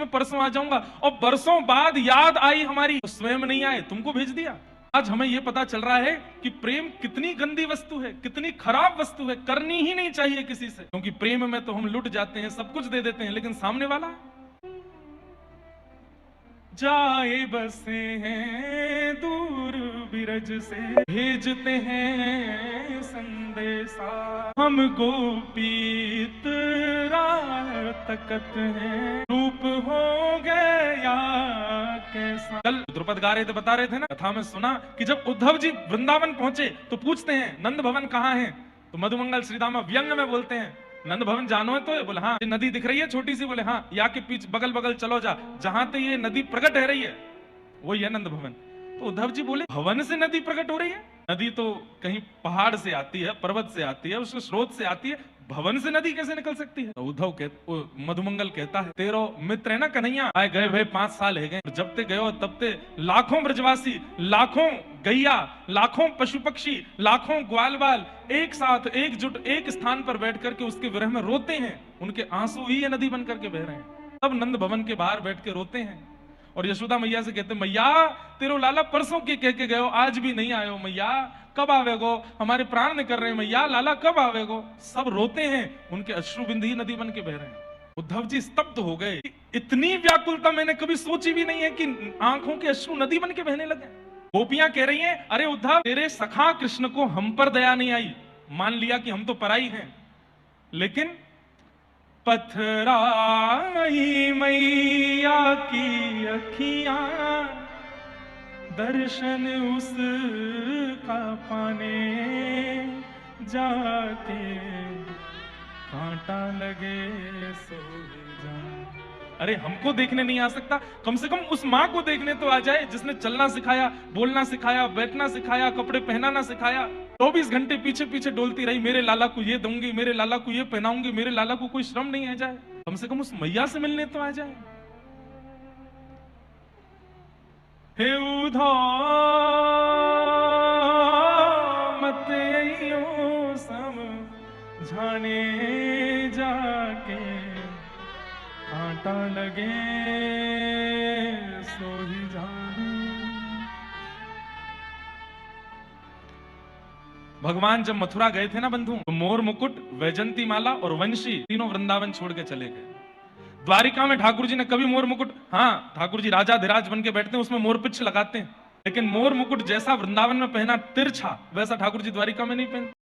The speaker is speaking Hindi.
मैं परसों आ जाऊंगा, और बरसों बाद याद आई हमारी, तो स्वयं नहीं आए, तुमको भेज दिया। आज हमें यह पता चल रहा है कि प्रेम कितनी गंदी वस्तु है, कितनी खराब वस्तु है, करनी ही नहीं चाहिए किसी से, क्योंकि प्रेम में तो हम लुट जाते हैं, सब कुछ दे देते हैं, लेकिन सामने वाला जाए बसे हैं दूर बिरज से, भेजते हैं संदेशा, हम गोपीत तकत हैं, रूप हो गया कैसा। कल द्रुपद गा रहे थे, बता रहे थे ना, कथा में सुना कि जब उद्धव जी वृंदावन पहुंचे तो पूछते हैं नंद भवन कहाँ है, तो मधुमंगल श्रीदामा व्यंग में बोलते हैं नंद भवन जानो है, तो बोले हाँ। नदी दिख रही है छोटी सी, बोले हाँ, या के पीछे बगल बगल चलो जा, जहां तक ये नदी प्रकट हो रही है वही है नंद भवन। तो उद्धव जी बोले भवन से नदी प्रकट हो रही है? नदी तो कहीं पहाड़ से आती है, पर्वत से आती है, उसके स्रोत से आती है, भवन से नदी कैसे निकल सकती है? तो उद्धव मधुमंगल कहता है तेरो मित्र है ना कन्हैया, आए गए भाई 5 साल है गए, जब ते गयो तब ते लाखों ब्रजवासी, लाखों गैया, लाखों पशु पक्षी, लाखों ग्वाल बाल एक साथ एकजुट एक स्थान पर बैठ करके उसके विरह में रोते हैं, उनके आंसू ही ये नदी बन करके बह रहे हैं। तब नंद भवन के बाहर बैठ के रोते हैं और यशोदा मैया से कहते मैया तेरो लाला परसों के कह के गयो, आज भी नहीं आयो, मैया कब आवेगो, हमारे प्राण निकल रहे हैं, मैया लाला कब आवेगो। सब रोते हैं, उनके अश्रु बिंद ही नदी बन के बह रहे हैं। उद्धव जी स्तब्ध हो गए, इतनी व्याकुलता मैंने कभी सोची भी नहीं है कि आंखों के अश्रु नदी बन के बहने लगे। गोपियां कह रही हैं अरे उद्धव तेरे सखा कृष्ण को हम पर दया नहीं आई, मान लिया कि हम तो पराई हैं, लेकिन पथराई मैया की अखियां, दर्शन उसका पाने जाके कांटा लगे सो जा। अरे हमको देखने नहीं आ सकता, कम से कम उस माँ को देखने तो आ जाए जिसने चलना सिखाया, बोलना सिखाया, बैठना सिखाया, कपड़े पहनाना सिखाया। 24 घंटे पीछे पीछे डोलती रही, मेरे लाला को ये दूंगी, मेरे लाला को ये पहनाऊंगी, मेरे लाला को कोई श्रम नहीं आ जाए, कम से कम उस मैया से मिलने तो आ जाए। हे उधो मत समझाने जाके कांटा लगे सो ही जाने। भगवान जब मथुरा गए थे ना बंधु, तो मोर मुकुट, वैजंती माला और वंशी तीनों वृंदावन छोड़ के चले गए। द्वारिका में ठाकुर जी ने कभी मोर मुकुट, हाँ ठाकुर जी राजा धीराज बन के बैठते हैं, उसमें मोर पिछ लगाते हैं, लेकिन मोर मुकुट जैसा वृंदावन में पहना तिरछा, वैसा ठाकुर जी द्वारिका में नहीं पहनते।